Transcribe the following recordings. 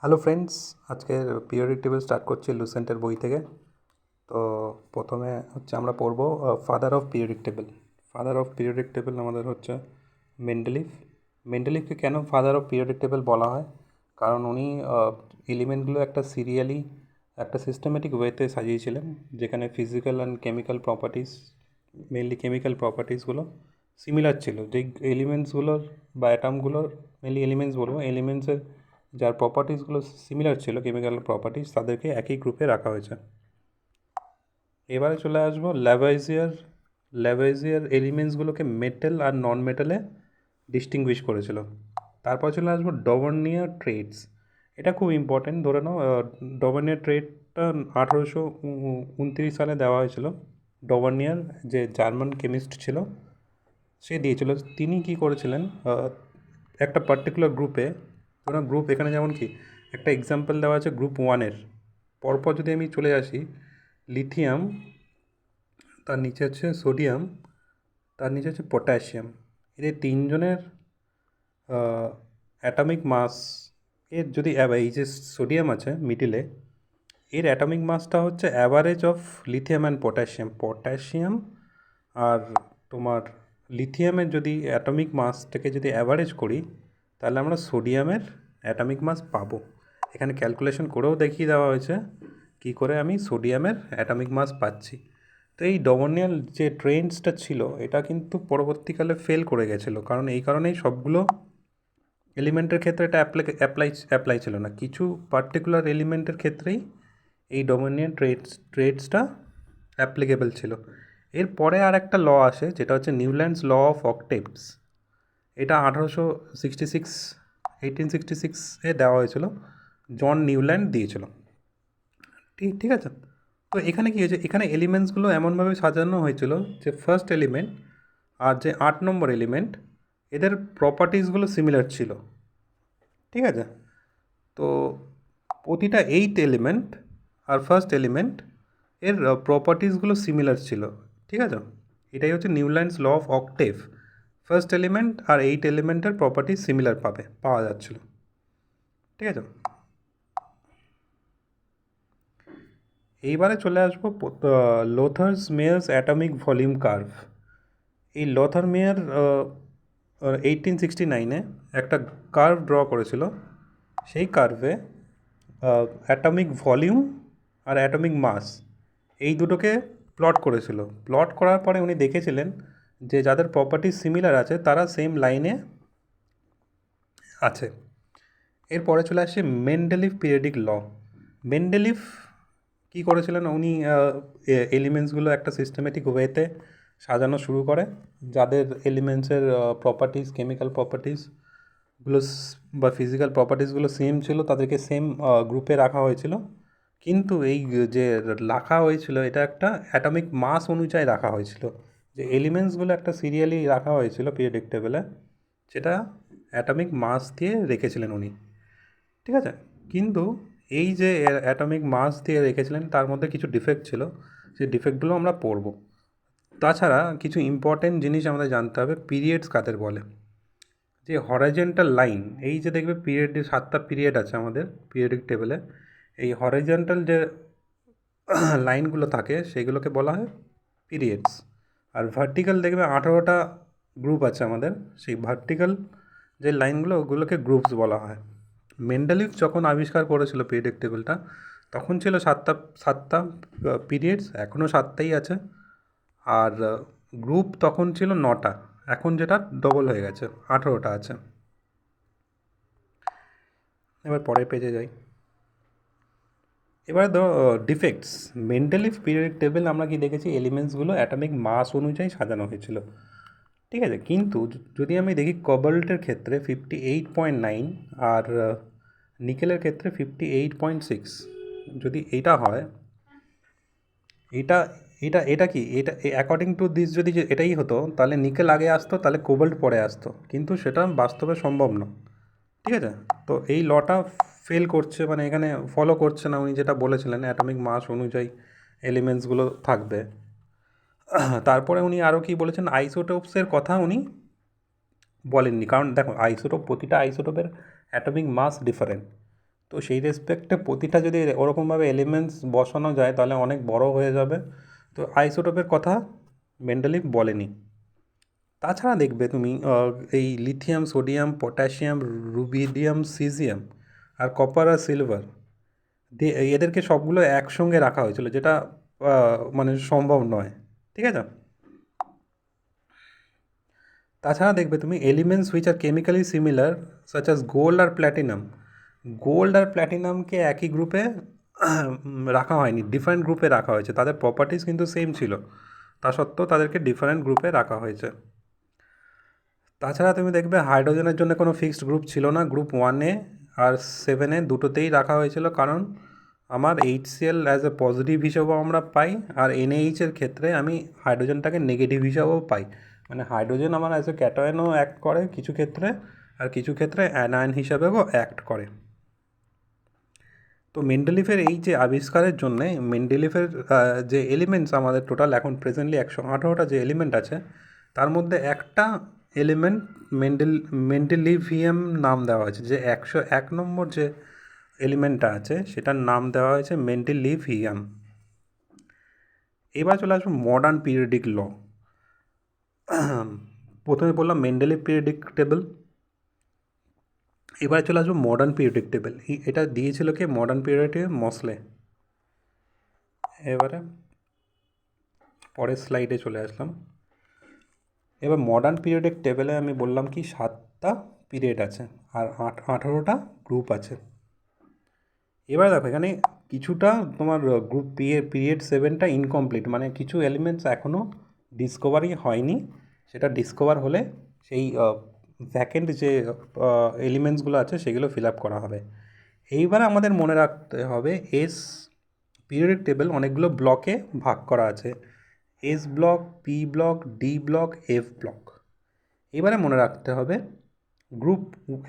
Hello friends, আজকে periodic table start করছি লুসেন্টের বই থেকে। তো প্রথমে হচ্ছে আমরা পড়ব father of periodic table. Father of periodic table আমাদের হচ্ছে মেন্ডেলিফ। মেন্ডেলিফকে কেন ফাদার অফ পিরিয়ডিক টেবিল বলা হয়? কারণ উনি এলিমেন্টগুলো একটা সিরিয়ালি একটা সিস্টেমেটিক ওয়েতে সাজিয়েছিলেন, যেখানে physical and chemical properties, mainly chemical প্রপার্টিসগুলো সিমিলার ছিল। যেই এলিমেন্টসগুলোর বা অ্যাটমগুলোর, মেনলি এলিমেন্টস বলবো, এলিমেন্টসের যার প্রপার্টিসগুলো সিমিলার ছিল, কেমিক্যাল প্রপার্টিস, তাদেরকে একই গ্রুপে রাখা হয়েছে। এবারে চলে আসবো ল্যাভাইজিয়ার। ল্যাভাইজিয়ার এলিমেন্টসগুলোকে মেটাল আর নন মেটালে ডিস্টিংগুইশ করেছিল। তারপর চলে আসবো ডবর্নিয়ার ট্রেডস। এটা খুব ইম্পর্টেন্ট, ধরে নাও ডবর্নিয়ার ট্রেডটা 1829 সালে দেওয়া হয়েছিল। ডবর্নিয়ার যে জার্মান কেমিস্ট ছিল সে দিয়েছিল। তিনি কি করেছিলেন, একটা পার্টিকুলার গ্রুপে, ধরুন গ্রুপ এখানে যেমন কি একটা এক্সাম্পল দেওয়া আছে গ্রুপ ওয়ানের, পরপর যদি আমি চলে আসি, লিথিয়াম, তার নিচে হচ্ছে সোডিয়াম, তার নিচে হচ্ছে পটাশিয়াম। এদের তিনজনের অ্যাটমিক মাস এর যদি এই যে সোডিয়াম আছে মিডিলে, এর অ্যাটমিক মাসটা হচ্ছে average of lithium and potassium. Potassium আর তোমার লিথিয়ামের যদি অ্যাটমিক মাসটাকে যদি অ্যাভারেজ করি, তাহলে আমরা সোডিয়ামের অ্যাটমিক মাস পাবো। এখানে ক্যালকুলেশন করেও দেখিয়ে দেওয়া হয়েছে কী করে আমি সোডিয়ামের অ্যাটমিক মাস পাচ্ছি। তো এই ডবর্নিয়ার যে ট্রেন্ডসটা ছিল, এটা কিন্তু পরবর্তীকালে ফেল করে গেছিলো, কারণ এই কারণেই সবগুলো এলিমেন্টের ক্ষেত্রে এটা অ্যাপ্লাই ছিল না। কিছু পার্টিকুলার এলিমেন্টের ক্ষেত্রেই এই ডোমিনিয়ন ট্রেডসটা অ্যাপ্লিকেবল ছিল। এরপরে আর একটা ল আসে, যেটা হচ্ছে নিউল্যান্ডস ল অফ অক্টেভস। এটা 1866 দেওয়া হয়েছিল, জন নিউল্যান্ড দিয়েছিল। ঠিক আছে। তো এখানে কী হয়েছে, এখানে এলিমেন্টসগুলো এমনভাবে সাজানো হয়েছিল যে ফার্স্ট এলিমেন্ট আর যে 8 নম্বর এলিমেন্ট, এদের প্রপার্টিসগুলো সিমিলার ছিল। ঠিক আছে। তো প্রতিটা 8 এলিমেন্ট আর ফার্স্ট এলিমেন্ট এর প্রপার্টিসগুলো সিমিলার ছিল। ঠিক আছে। এটাই হচ্ছে Newlands law of octave. First element আর 8 এলিমেন্টের প্রপার্টি সিমিলার পাওয়া যাচ্ছিল। ঠিক আছে। এইবারে চলে আসবো লোথার্স মেয়ার্স অ্যাটমিক ভলিউম কার্ভ। এই লোথার মেয়ার 1869-এ একটা কার্ভ ড্র করেছিল। সেই কার্ভে অ্যাটমিক ভলিউম আর অ্যাটমিক মাস এই দুটোকে প্লট করেছিল। প্লট করার পরে উনি দেখেছিলেন যে যাদের প্রপার্টি সিমিলার আছে তারা সেম লাইনে আছে। এরপরে চলে আসছে মেন্ডেলিভ পিরিয়ডিক ল। মেন্ডেলিভ কী করেছিলেন, উনি এলিমেন্টসগুলো একটা সিস্টেমেটিক ওয়েতে সাজানো শুরু করে, যাদের এলিমেন্টসের প্রপার্টিস, কেমিক্যাল প্রপার্টিসগুলো বা ফিজিক্যাল প্রপার্টিসগুলো সেম ছিল, তাদেরকে সেম গ্রুপে রাখা হয়েছিল। কিন্তু এই যে রাখা হয়েছিল, এটা একটা অ্যাটমিক মাস অনুযায়ী রাখা হয়েছিল। যে এলিমেন্টসগুলো একটা সিরিয়ালি রাখা হয়েছিল পিরিয়ডিক টেবিলে, সেটা অ্যাটমিক মাস দিয়ে রেখেছিলেন উনি। ঠিক আছে। কিন্তু এই যে অ্যাটমিক মাস দিয়ে রেখেছিলেন, তার মধ্যে কিছু ডিফেক্ট ছিল, সেই ডিফেক্টগুলো আমরা পড়ব। তাছাড়া কিছু ইম্পর্টেন্ট জিনিস আমাদের জানতে হবে, পিরিয়ডস কাদের বলে। যে হরাইজন্টাল লাইন, এই যে দেখবে পিরিয়ডে 7টা পিরিয়ড আছে আমাদের পিরিয়ডিক টেবিলে, এই হরাইজন্টাল যে লাইনগুলো থাকে সেগুলোকে বলা হয় পিরিয়ডস। আর ভার্টিক্যাল দেখবে 18টা গ্রুপ আছে আমাদের, সেই ভার্টিক্যাল যে লাইনগুলো ওগুলোকে গ্রুপস বলা হয়। মেন্ডেলিভ যখন আবিষ্কার করেছিল পিরিয়ডিক টেবিলটা, তখন ছিল সাতটা সাতটা পিরিয়ডস, এখনও 7টাই আছে। আর গ্রুপ তখন ছিল 9টা, এখন যেটা ডবল হয়ে গেছে, 18টা আছে। এবার পরের পেজে যাই। এবারে ধরো ডিফেক্টস। মেন্ডেলিভ পিরিয়ডিক টেবিল আমরা কি দেখেছি, এলিমেন্টসগুলো অ্যাটমিক মাস অনুযায়ী সাজানো হয়েছিল। ঠিক আছে। কিন্তু যদি আমি দেখি কোবাল্টের ক্ষেত্রে 58.9 আর নিকেলের ক্ষেত্রে 58.6, যদি এইটা হয়, এটা এটা এটা কি, এটা অ্যাকর্ডিং টু দিস যদি এটাই হতো, তাহলে নিকেল আগে আসতো, তাহলে কোবাল্ট পরে আসতো, কিন্তু সেটা বাস্তবে সম্ভব না। ঠিক আছে। তো এই লটা ফেল করছে, মানে এখানে ফলো করছে না উনি যেটা বলেছিলেন অ্যাটমিক মাস অনুযায়ী এলিমেন্টসগুলো থাকবে। তারপরে উনি আরও কি বলেছেন, আইসোটোপসের কথা উনি বলেননি, কারণ দেখো প্রতিটা আইসোটোপের অ্যাটমিক মাস ডিফারেন্ট। তো সেই রেসপেক্টে প্রতিটা যদি ওরকমভাবে এলিমেন্টস বসানো যায় তাহলে অনেক বড় হয়ে যাবে। তো আইসোটোপের কথা মেন্ডেলিভ বলেনি। তাছাড়া দেখবে তুমি এই lithium, sodium, potassium, rubidium, caesium আর কপার আর সিলভার এদেরকে সবগুলো একসঙ্গে রাখা হয়েছিল, যেটা মানে সম্ভব নয়। ঠিক আছে। তাছাড়া দেখবে তুমি elements which are chemically similar such as gold আর প্ল্যাটিনাম, গোল্ড আর প্ল্যাটিনামকে একই গ্রুপে রাখা হয়নি, ডিফারেন্ট গ্রুপে রাখা হয়েছে। তাদের প্রপার্টিস কিন্তু সেম ছিল, তা সত্ত্বেও তাদেরকে ডিফারেন্ট গ্রুপে রাখা হয়েছে। তাছাড়া তুমি দেখবে হাইড্রোজেনের জন্য কোনো ফিক্সড গ্রুপ ছিল না, গ্রুপ 1-এ আর 7-এ দুটোতেই রাখা হয়েছিল, কারণ আমার HCl অ্যাজ এ পজিটিভ হিসেবেও আমরা পাই, আর NaH-এর ক্ষেত্রে আমি হাইড্রোজেনটাকে নেগেটিভ হিসাবেও পাই। মানে হাইড্রোজেন আমার অ্যাজ এ ক্যাটায়নও অ্যাক্ট করে কিছু ক্ষেত্রে, আর কিছু ক্ষেত্রে অ্যানায়ন হিসাবেও অ্যাক্ট করে। তো মেন্ডেলিফের এই যে আবিষ্কারের জন্যে মেন্ডেলিফের যে এলিমেন্টস আমাদের টোটাল এখন প্রেজেন্টলি 118টা যে এলিমেন্ট আছে, তার মধ্যে একটা এলিমেন্ট মেন্ডেলিভিয়াম নাম দেওয়া হয়েছে। যে 101 নম্বর যে এলিমেন্টটা আছে সেটার নাম দেওয়া হয়েছে মেন্ডেলিভিয়াম। এবার চলে আসবো মডার্ন পিরিয়ডিক ল। প্রথমে বললাম মেন্ডেলিভ পিরিয়ডিক টেবিল, এবার চলে আসবো মডার্ন পিরিয়ডিক টেবিল। এটা দিয়েছিল কি মডার্ন পিরিয়ডিক মসলে। এবারে পরের স্লাইডে চলে আসলাম। এবার মডার্ন পিরিয়ডিক টেবিলে আমি বললাম কি 7টা পিরিয়ড আছে আর 18টা গ্রুপ আছে। এবার দেখো এখানে কিছুটা তোমার গ্রুপ পিরিয়ড 7টা ইনকমপ্লিট, মানে কিছু এলিমেন্টস এখনও ডিসকভারি হয়নি। সেটা ডিসকভার হলে সেই ভ্যাকেন্ট যে এলিমেন্টসগুলো আছে সেগুলো ফিল আপ করা হবে। এইবারে আমাদের মনে রাখতে হবে পিরিয়ডিক টেবিল অনেকগুলো ব্লকে ভাগ করা আছে, S block, P block, D block, F block. এবারে মনে রাখতে হবে গ্রুপ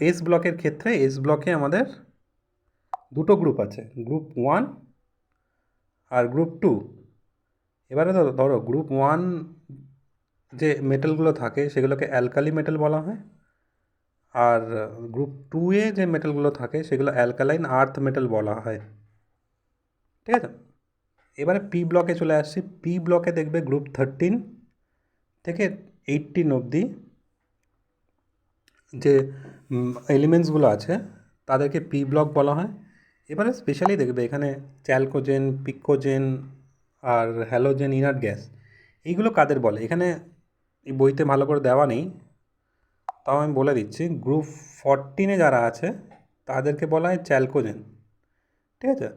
এস ব্লকের ক্ষেত্রে এস ব্লকে আমাদের দুটো গ্রুপ আছে, গ্রুপ 1 আর গ্রুপ 2। এবারে ধরো গ্রুপ 1 যে মেটালগুলো থাকে সেগুলোকে অ্যালকালি মেটাল বলা হয়, আর গ্রুপ 2-এ যে মেটালগুলো থাকে সেগুলো অ্যালকালাইন আর্থ মেটাল বলা হয়। ঠিক আছে। এবারে পি ব্লকে চলে আসছি। পি ব্লকে দেখবে গ্রুপ 13 থেকে 18 অবধি যে এলিমেন্টসগুলো আছে তাদেরকে পি ব্লক বলা হয়। এবারে স্পেশালি দেখবে এখানে চ্যালকোজেন, পিকোজেন আর হ্যালোজেন ইনার্ট গ্যাস, এইগুলো কাদের বলে এখানে এই বইতে ভালো করে দেওয়া নেই, তাও আমি বলে দিচ্ছি। গ্রুপ 14-এ যারা আছে তাদেরকে বলা হয় চ্যালকোজেন। ঠিক আছে।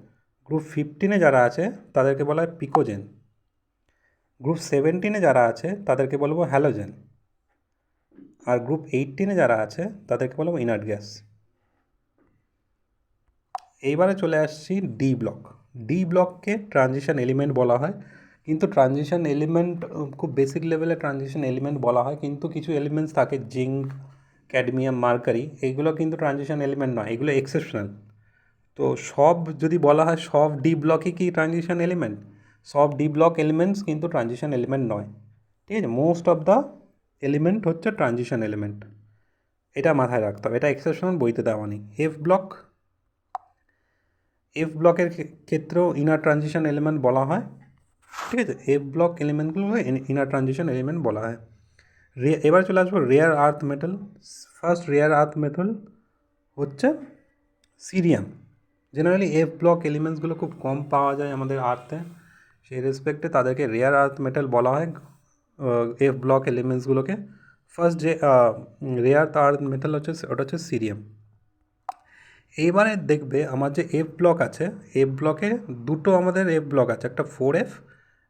গ্রুপ 15-এ যারা আছে তাদেরকে বলা হয় পিকোজেন। গ্রুপ 17-এ যারা আছে তাদেরকে বলবো হ্যালোজেন। আর গ্রুপ 18-এ যারা আছে তাদেরকে বলবো ইনার্ট গ্যাস। এইবারে চলে আসছি ডি ব্লক। ডি ব্লককে ট্রানজিশন এলিমেন্ট বলা হয়, কিন্তু ট্রানজিশন এলিমেন্ট খুব বেসিক লেভেলে ট্রানজিশন এলিমেন্ট বলা হয়, কিন্তু কিছু এলিমেন্টস থাকে জিঙ্ক, ক্যাডমিয়াম, মার্কারি, এইগুলো কিন্তু ট্রানজিশন এলিমেন্ট নয়, এগুলো এক্সেপশনাল। তো সব যদি বলা হয় সব ডি ব্লকই কি ট্রানজিশন এলিমেন্ট, সব ডি ব্লক এলিমেন্টস কিন্তু ট্রানজিশন এলিমেন্ট নয়। ঠিক আছে। মোস্ট অফ দ্য এলিমেন্ট হচ্ছে ট্রানজিশন এলিমেন্ট, এটা মাথায় রাখতে হবে, এটা এক্সেপশনাল বইতে দেওয়া নেই। এফ ব্লকের ক্ষেত্রেও ইনার ট্রানজিশন এলিমেন্ট বলা হয়। ঠিক আছে। এফ ব্লক এলিমেন্টগুলোকে ইনার ট্রানজিশন এলিমেন্ট বলা হয়। এবার চলে আসবো rare earth metal. First rare earth metal হচ্ছে সিরিয়াম। জেনারেলি এফ ব্লক এলিমেন্টসগুলো খুব কম পাওয়া যায় আমাদের আর্থে, সেই রেসপেক্টে তাদেরকে রেয়ার আর্থ মেটাল বলা হয় এফ ব্লক এলিমেন্টসগুলোকে। ফার্স্ট যে রেয়ার আর্থ মেটাল হচ্ছে ওটা হচ্ছে সিরিয়াম। এইবারে দেখবে আমার যে এফ ব্লক আছে, এফ ব্লকে দুটো আমাদের এফ ব্লক আছে, একটা 4F,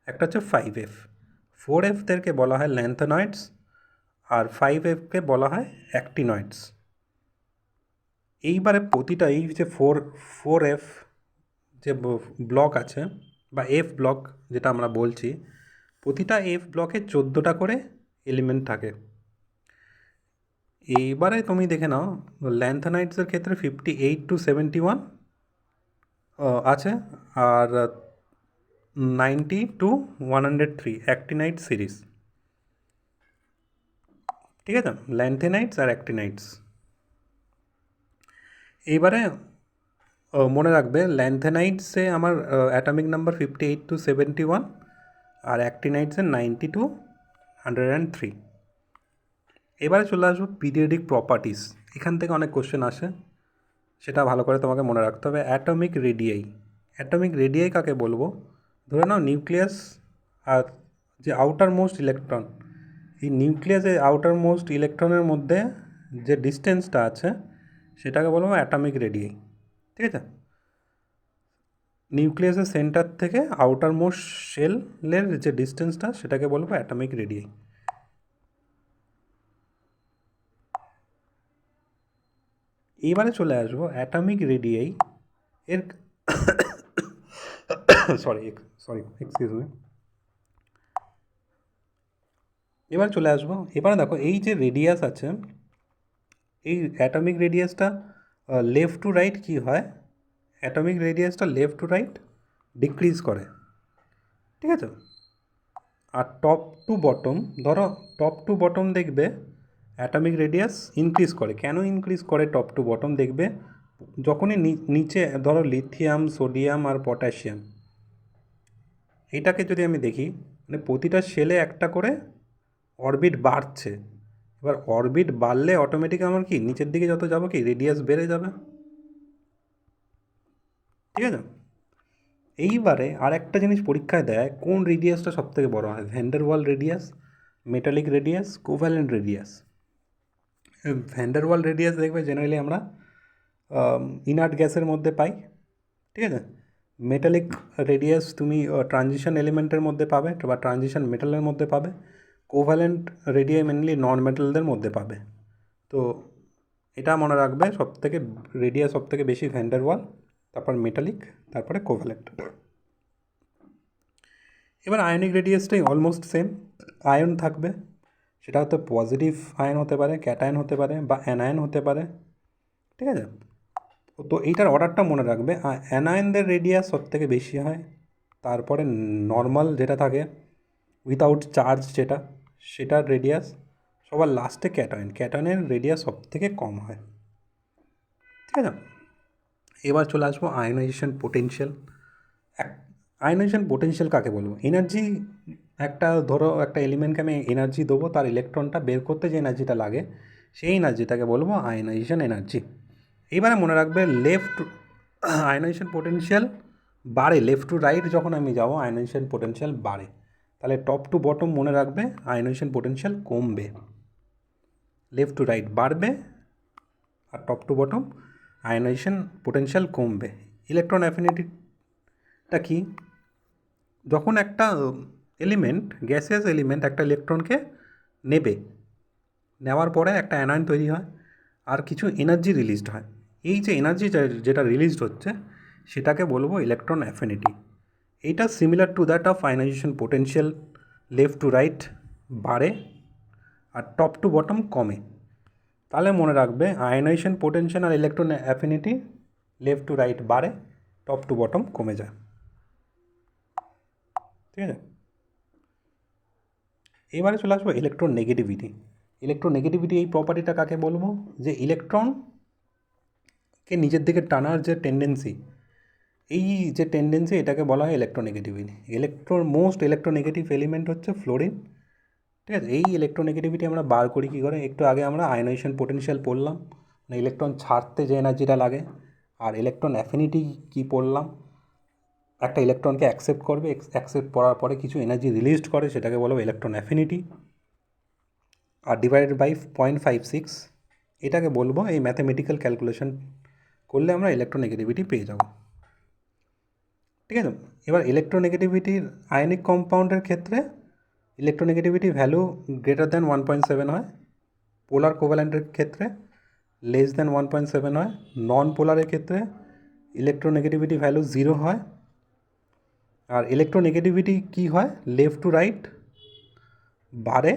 একটা হচ্ছে 5F। 4Fদেরকে বলা হয় ল্যান্থেনয়েডস আর 5Fকে বলা হয় অ্যাক্টিনয়েডস। এইবারে প্রতিটা এই যে 4F যে ব্লক আছে বা এফ ব্লক যেটা আমরা বলছি, প্রতিটা এফ ব্লকে 14টা করে এলিমেন্ট থাকে। এইবারে তুমি দেখে নাও ল্যান্থেনাইটসের ক্ষেত্রে 58 to 71 আছে, আর 90 to 103 অ্যাক্টিনাইট সিরিজ। ঠিক আছে। ল্যান্থেনাইটস আর অ্যাক্টিনাইটস। এইবারে মনে রাখবে ল্যান্থেনাইটসে আমার অ্যাটমিক নাম্বার 58 to 71 আর অ্যাক্টিনাইটসে 90 to 103। এবারে চলে আসবো পিরিয়ডিক প্রপার্টিস। এখান থেকে অনেক কোশ্চেন আসে, সেটা ভালো করে তোমাকে মনে রাখতে হবে। অ্যাটমিক রেডিয়াই, অ্যাটমিক রেডিয়াই কাকে বলবো? ধরে নাও নিউক্লিয়াস আর যে আউটার মোস্ট ইলেকট্রন, এই নিউক্লিয়াসের আউটার মোস্ট ইলেকট্রনের মধ্যে যে ডিস্টেন্সটা আছে সেটাকে বলবো অ্যাটমিক রেডিয়াই। ঠিক আছে? নিউক্লিয়াসের সেন্টার থেকে আউটার মোস্ট শেলের যে ডিস্টেন্সটা সেটাকে বলবো অ্যাটমিক রেডিয়াই। এইবারে চলে আসবো অ্যাটমিক রেডিয়াই এর সরি এক্সকিউজ মি। এবার চলে আসবো, এবারে দেখো এই যে রেডিয়াস আছে, এই অ্যাটমিক রেডিয়াসটা লেফট টু রাইট কী হয়? অ্যাটমিক রেডিয়াসটা লেফট টু রাইট ডিক্রিজ করে। ঠিক আছে? আর টপ টু বটম, ধরো টপ টু বটম দেখবে অ্যাটমিক রেডিয়াস ইনক্রিজ করে। কেন ইনক্রিজ করে টপ টু বটম? দেখবে যখনই নিচে ধরো লিথিয়াম, সোডিয়াম আর পটাশিয়াম, এইটাকে যদি আমি দেখি, মানে প্রতিটা সেলে একটা করে অরবিট বাড়ছে। এবার অরবিট বাড়লে অটোমেটিক আমার কি নিচের দিকে যত যাবো কি রেডিয়াস বেড়ে যাবে। ঠিক আছে? এইবারে আর একটা জিনিস পরীক্ষায় দেয়, কোন রেডিয়াসটা সব থেকে বড় হয়? Van der Waals radius, metallic radius, covalent radius. Van der Waals radius দেখবে জেনারেলি আমরা ইনার্ট গ্যাসের মধ্যে পাই। ঠিক আছে? মেটালিক রেডিয়াস তুমি ট্রানজিশন এলিমেন্টের মধ্যে পাবে বা ট্রানজিশন মেটালের মধ্যে পাবে। কোভ্যালেন্ট রেডিয়াস মেনলি নন মেটালদের মধ্যে পাবে। তো এটা মনে রাখবে, সবথেকে রেডিয়াস সবথেকে বেশি ভ্যান্ডার ওয়াল, তারপর মেটালিক, তারপরে কোভ্যালেন্ট। এবার আয়নিক রেডিয়াসটাই অলমোস্ট সেম। আয়ন থাকবে, সেটা হয়তো পজিটিভ আয়ন হতে পারে, ক্যাটায়ন হতে পারে বা অ্যানায়ন হতে পারে। ঠিক আছে? তো এইটার অর্ডারটা মনে রাখবে। অ্যানায়নদের রেডিয়াস সবথেকে বেশি হয়, তারপরে নর্মাল যেটা থাকে উইথাউট চার্জ যেটা, সেটার রেডিয়াস সবার লাস্টে ক্যাটায়ন। ক্যাটায়নের রেডিয়াস সবথেকে কম হয়। ঠিক আছে? এবার চলে আসবো আয়নাইজেশন পোটেনশিয়াল। আয়নাইজেশন পোটেনশিয়াল কাকে বলবো? এনার্জি, একটা ধরো একটা এলিমেন্টকে আমি এনার্জি দেবো, তার ইলেকট্রনটা বের করতে যে এনার্জিটা লাগে সেই এনার্জিটাকে বলবো আয়নাইজেশন এনার্জি। এইবারে মনে রাখবে লেফট আয়নাইজেশন পোটেনশিয়াল বাড়ে, লেফট টু রাইট যখন আমি যাবো আয়নাইজেশন পোটেনশিয়াল বাড়ে। তাহলে টপ টু বটম মনে রাখবে আয়নাইজেশন পোটেনশিয়াল কমবে, লেফট টু রাইট বাড়বে, আর top to bottom ionization potential কমবে। ইলেকট্রন অ্যাফিনিটিটা কি? যখন একটা এলিমেন্ট, গ্যাসিয়াস এলিমেন্ট একটা ইলেকট্রনকে নেবে, নেওয়ার পরে একটা অ্যানায়ন তৈরি হয় আর কিছু এনার্জি রিলিজড হয়। এই যে এনার্জি যেটা রিলিজড হচ্ছে সেটাকে বলবো ইলেকট্রন অ্যাফিনিটি। এইটা similar to that of ionization potential, left to right বাড়ে আর টপ টু বটম কমে। তাহলে মনে রাখবে আয়নাইজেশন পোটেনশিয়াল আর electron affinity left to right বাড়ে, টপ টু বটম কমে যায়। ঠিক আছে? এবারে চলে আসবো ইলেকট্রন নেগেটিভিটি। ইলেকট্রন নেগেটিভিটি এই প্রপার্টিটা কাকে বলবো? যে ইলেকট্রনকে নিজের দিকে টানার যে টেন্ডেন্সি, এই যে টেন্ডেন্সি এটাকে বলা হয় ইলেকট্রোনেগেটিভিটি। মোস্ট ইলেকট্রোনেগেটিভ এলিমেন্ট হচ্ছে ফ্লোরিন। ঠিক আছে? এই ইলেকট্রোনেগেটিভিটি আমরা বার করি কী করে? একটু আগে আমরা আয়নাইজেশন পোটেনশিয়াল পড়লাম, মানে ইলেকট্রন ছাড়তে যে এনার্জিটা লাগে, আর ইলেকট্রন অ্যাফিনিটি কী পড়লাম? একটা ইলেকট্রনকে অ্যাকসেপ্ট করবে, অ্যাকসেপ্ট করার পরে কিছু এনার্জি রিলিজড করে, সেটাকে বলবো ইলেকট্রন অ্যাফিনিটি, আর ডিভাইডেড বাই 0.56 এটাকে বলবো, এই ম্যাথামেটিক্যাল ক্যালকুলেশন করলে আমরা ইলেকট্রোনেগেটিভিটি পেয়ে যাব। ঠিক আছে? এবার ইলেকট্রোনেগেটিভিটির আয়নিক কম্পাউন্ডের ক্ষেত্রে ইলেকট্রোনেগেটিভিটি ভ্যালু গ্রেটার দ্যান 1.7 হয়, পোলার কোভ্যালেন্টের ক্ষেত্রে লেস দ্যান 1.7 হয়, নন পোলারের ক্ষেত্রে ইলেকট্রোনেগেটিভিটি ভ্যালু 0 হয়। আর ইলেকট্রোনেগেটিভিটি কী হয়? লেফট টু রাইট বাড়ে।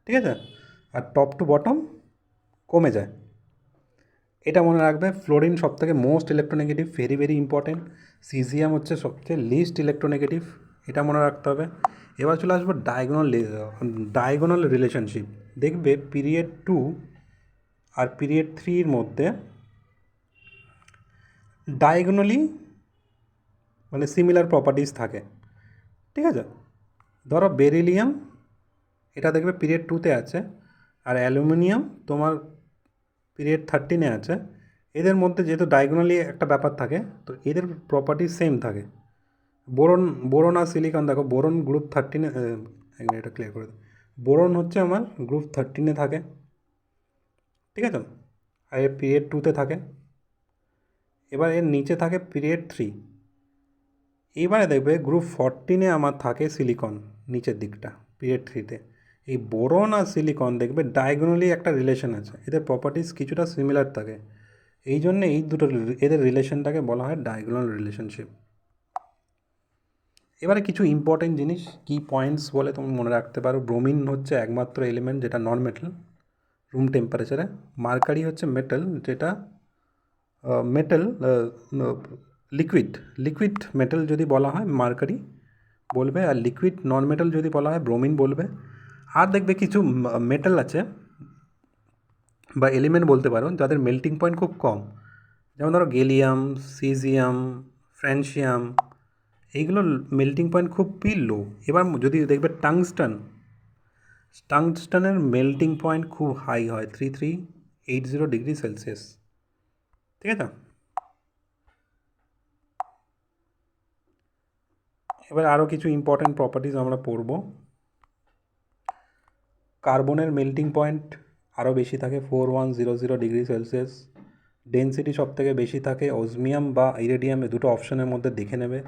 ঠিক আছে? আর টপ টু বটম কমে যায়। এটা মনে রাখবে। ফ্লোরিন সবথেকে most electronegative, very very important. Caesium হচ্ছে সবচেয়ে লিস্ট ইলেকট্রোনেগেটিভ, এটা মনে রাখতে হবে। এবার চলে আসবো ডায়াগোনাল রিলেশনশিপ। দেখবে পিরিয়ড 2 আর পিরিয়ড 3-র মধ্যে ডায়াগোনালি মানে সিমিলার প্রপার্টিস থাকে, ঠিক আছে। ধরো বেরিলিয়াম, এটা দেখবে পিরিয়ড 2-তে আছে, আর অ্যালুমিনিয়াম তোমার পিরিয়ড 13-এ আছে। এদের মধ্যে যেহেতু ডায়াগোনালি একটা ব্যাপার থাকে, তো এদের প্রপার্টি সেম থাকে। বোরন বোরন আর সিলিকন দেখো, বোরন গ্রুপ 13-এ, এটা ক্লিয়ার করে দিই। বোরন হচ্ছে আমার গ্রুপ 13-এ থাকে, ঠিক আছে, আর এর পিরিয়ড 2-তে থাকে। এবার এর নিচে থাকে পিরিয়ড 3। এইবারে দেখবে গ্রুপ 14-এ আমার থাকে সিলিকন নিচের দিকটা পিরিয়ড 3-তে। এই বোরন আর সিলিকন দেখবে ডায়াগোনালি একটা রিলেশন আছে, এদের প্রপার্টিস কিছুটা সিমিলার থাকে। এই জন্য এই দুটো এদের রিলেশনটাকে বলা হয় ডায়াগোনাল রিলেশনশিপ। এবারে কিছু ইম্পর্টেন্ট জিনিস কি পয়েন্টস বলে তুমি মনে রাখতে পারো। ব্রোমিন হচ্ছে একমাত্র এলিমেন্ট যেটা নন মেটাল রুম টেম্পারেচারে। মার্কারি হচ্ছে মেটাল, যেটা মেটাল লিকুইড লিকুইড মেটাল যদি বলা হয় মার্কারি বলবে, আর লিকুইড নন মেটাল যদি বলা হয় ব্রোমিন বলবে। আর দেখবে কিছু মেটাল আছে বা এলিমেন্ট বলতে পারো যাদের মেল্টিং পয়েন্ট খুব কম, যেমন ধরো গেলিয়াম, সিজিয়াম, ফ্র্যান্সিয়াম, এইগুলো মেল্টিং পয়েন্ট খুবই লো। এবার যদি দেখবে টাংস্টানের মেল্টিং পয়েন্ট খুব হাই হয়, 3380 ডিগ্রি সেলসিয়াস, ঠিক আছে। এবার আরও কিছু ইম্পর্ট্যান্ট প্রপার্টিজ আমরা পড়ব। কার্বনের মেল্টিং পয়েন্ট আরও বেশি থাকে, 4100 ডিগ্রি সেলসিয়াস। ডেনসিটি সব থেকে বেশি থাকে অসমিয়াম বা ইরিডিয়াম, দুটো অপশনের মধ্যে দেখে নেবে।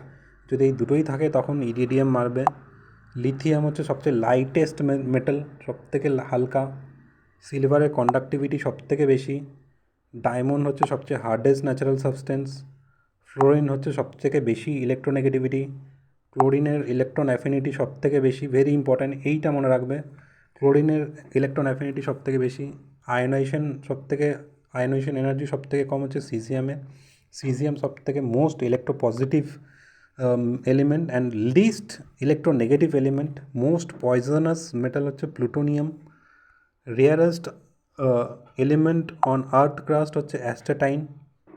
যদি এই দুটোই থাকে তখন ইরিডিয়াম মারবে। লিথিয়াম হচ্ছে সবচেয়ে লাইটেস্ট মেটাল, সব থেকে হালকা। সিলভারের কন্ডাক্টিভিটি সব থেকে বেশি। ডায়মন্ড হচ্ছে সবচেয়ে হার্ডেস্ট ন্যাচারাল সাবস্টেন্স। ফ্লোরিন হচ্ছে সবথেকে বেশি ইলেকট্রোনেগেটিভিটি। ক্লোরিনের ইলেকট্রন অ্যাফিনিটি সব থেকে বেশি, ভেরি ইম্পর্ট্যান্ট, এইটা মনে রাখবে। ক্লোরিনের ইলেকট্রন অ্যাফিনিটি সব থেকে বেশি। আয়নাইজেশন এনার্জি সব থেকে কম হচ্ছে সিজিয়ামে। সিজিয়াম সব থেকে most electropositive element and least electronegative element. Most poisonous metal হচ্ছে plutonium. Rarest element on earth crust হচ্ছে অ্যাস্টাটাইন,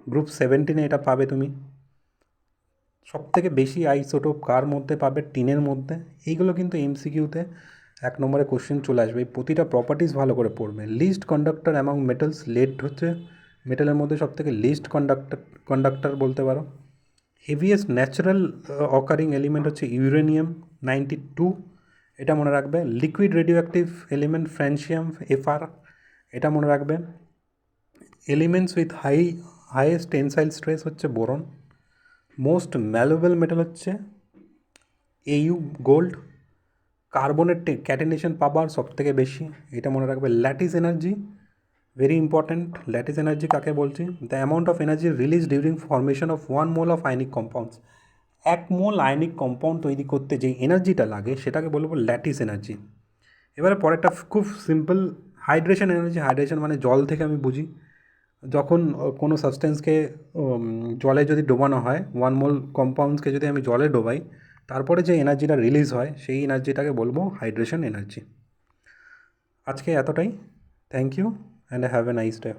গ্রুপ 17-এ এটা পাবে তুমি। সব থেকে বেশি আইসোটোপ কার মধ্যে পাবে? টিনের মধ্যে। এইগুলো কিন্তু এমসিকিউতে 1 নম্বরে কোশ্চেন চলে আসবে, এই প্রতিটা প্রপার্টিস ভালো করে পড়বে। Least conductor among metals, lead হচ্ছে মেটালের মধ্যে সব থেকে লিস্ট কন্ডাক্টর বলতে পারো। হেভিয়েস্ট ন্যাচারাল অকারিং এলিমেন্ট হচ্ছে ইউরেনিয়াম 92, এটা মনে রাখবে। Liquid radioactive element francium FR, এটা মনে রাখবে। Elements with highest tensile stress হচ্ছে বোরন। মোস্ট ম্যালেবল মেটাল হচ্ছে AU গোল্ড। কার্বনের ক্যাটেনেশন পাওয়ার সব থেকে বেশি, এটা মনে রাখবে। Lattice energy very important. Lattice energy কাকে বলছি? The amount of energy release during formation of 1 mole of ionic compounds. 1 mole ionic compound তৈরি করতে যে এনার্জিটা লাগে সেটাকে বলবো ল্যাটিস এনার্জি। এবারে পরেরটা খুব সিম্পল, হাইড্রেশন এনার্জি। হাইড্রেশন মানে জল থেকে আমি বুঝি, যখন কোনো সাবস্টেন্সকে জলে যদি ডোবানো হয়, 1 মোল কম্পাউন্ডসকে যদি আমি জলে ডোবাই, তারপরে যে এনার্জিটা রিলিজ হয় সেই এনার্জিটাকে বলবো হাইড্রেশন এনার্জি। আজকে এতটাই। Thank you and have a nice day.